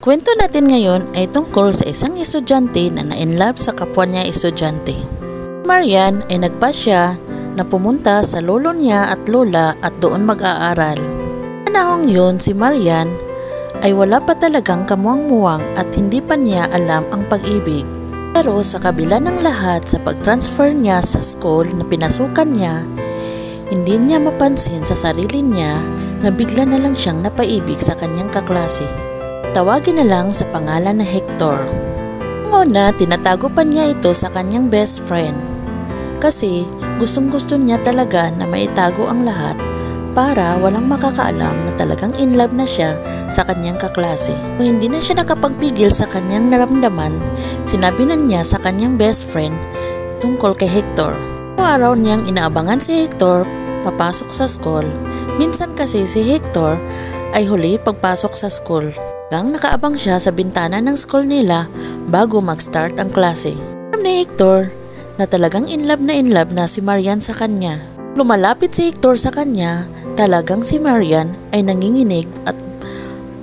kwento natin ngayon ay tungkol sa isang estudyante na na-inlove sa kapwa niya estudyante. Marian ay nagpasya na pumunta sa lolo niya at lola at doon mag-aaral. Panahong yun si Marian ay wala pa talagang kamuwang-muwang at hindi pa niya alam ang pag-ibig. Pero sa kabila ng lahat sa pag-transfer niya sa school na pinasukan niya, hindi niya mapansin sa sarili niya na bigla na lang siyang napaibig sa kanyang kaklase. Tawagin na lang sa pangalan na Hector. Una, tinatago pa niya ito sa kanyang best friend. Kasi gustong-gusto niya talaga na maitago ang lahat para walang makakaalam na talagang in love na siya sa kanyang kaklase. Kung hindi na siya nakapagbigil sa kanyang naramdaman, sinabi na niya sa kanyang best friend tungkol kay Hector. Araw niyang inaabangan si Hector papasok sa school. Minsan kasi si Hector ay huli pagpasok sa school. Nakaabang siya sa bintana ng school nila bago mag-start ang klase. Alam ni Hector na talagang in love na si Marian sa kanya. Lumalapit si Hector sa kanya, talagang si Marian ay nanginginig at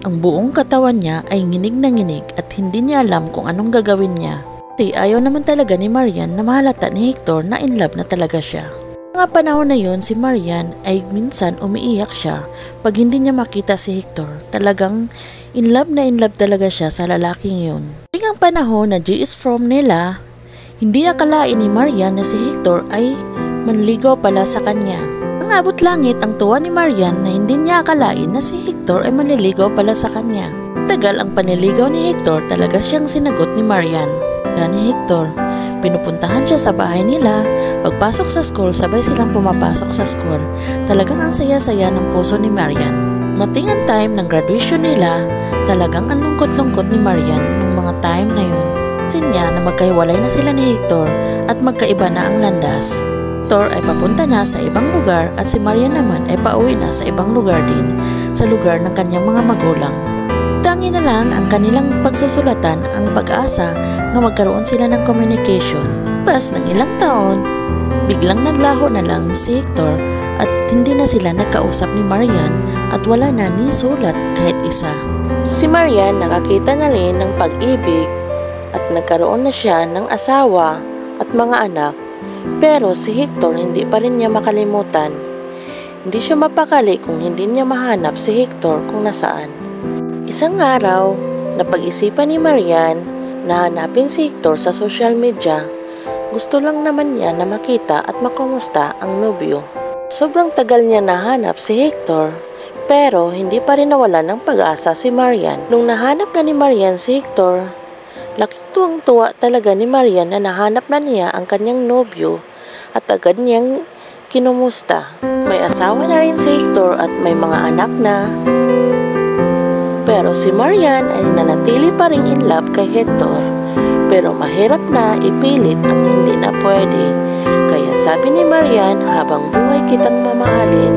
ang buong katawan niya ay nginig na nginig at hindi niya alam kung anong gagawin niya. Kasi ayaw naman talaga ni Marian na mahalata ni Hector na in love na talaga siya. Mga panahon na yon si Marian ay minsan umiiyak siya pag hindi niya makita si Hector. Talagang in love talaga siya sa lalaking yun. Tuwing ang panahon na G is from nila, hindi akalain ni Marian na si Hector ay manligaw pala sa kanya. Ang abot langit ang tuwa ni Marian na hindi niya akalain na si Hector ay manliligaw pala sa kanya. Tagal ang panliligaw ni Hector, talaga siyang sinagot ni Marian. Ni Hector, pinupuntahan siya sa bahay nila. Pagpasok sa school, sabay silang pumapasok sa school. Talagang ang saya-saya ng puso ni Marian. Mating ang time ng graduation nila, talagang ang lungkot-lungkot ni Marian nung mga time na yun. Kasi niya na magkahiwalay na sila ni Hector at magkaiba na ang landas. Hector ay papunta na sa ibang lugar at si Marian naman ay pauwi na sa ibang lugar din, sa lugar ng kanyang mga magulang. Tangi na lang ang kanilang pagsusulatan ang pag-asa na magkaroon sila ng communication. Pas ng ilang taon, biglang naglaho na lang si Hector at hindi na sila nagkausap ni Marian at wala na ni sulat kahit isa. Si Marian nakakita na rin ng pag-ibig at nagkaroon na siya ng asawa at mga anak, pero si Hector hindi pa rin niya makalimutan. Hindi siya mapakali kung hindi niya mahanap si Hector kung nasaan. Isang araw, napag-isipan ni Marian na hanapin si Hector sa social media. Gusto lang naman niya na makita at makumusta ang nobyo. Sobrang tagal niya nahanap si Hector, pero hindi pa rin nawala ng pag-asa si Marian. Nung nahanap na ni Marian si Hector, laking tuwang-tuwa talaga ni Marian na nahanap na niya ang kanyang nobyo at agad niyang kinumusta. May asawa na rin si Hector at may mga anak na. Pero si Marian ay nanatili pa rin in love kay Hector. Pero mahirap na ipilit ang hindi na pwede. Kaya sabi ni Marian, habang buhay kitang mamahalin,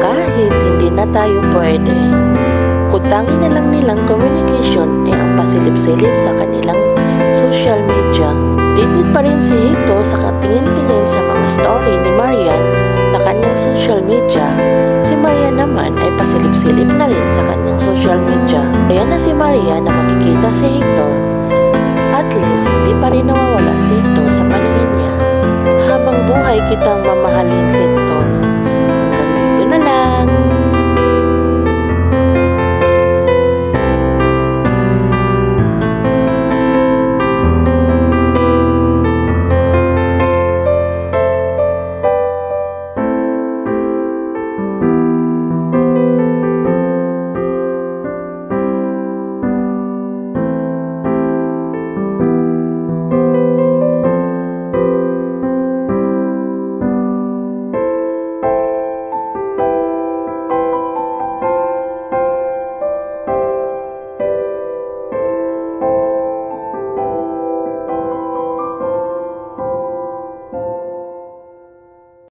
kahit hindi na tayo pwede. Kutangin na lang nilang communication ay ang pasilip-silip sa kanilang social media. Dipit pa rin si Hector sa katingin-tingin sa mga story ni Marian sa kanyang social media. Si Marian naman ay pasilip-silip na rin sa kanyang social media. Kaya na si Marian na makikita si Hector. At least, hindi pa rin nawawala si Hector sa paningin niya. Habang buhay kitang mamahalin, Hector.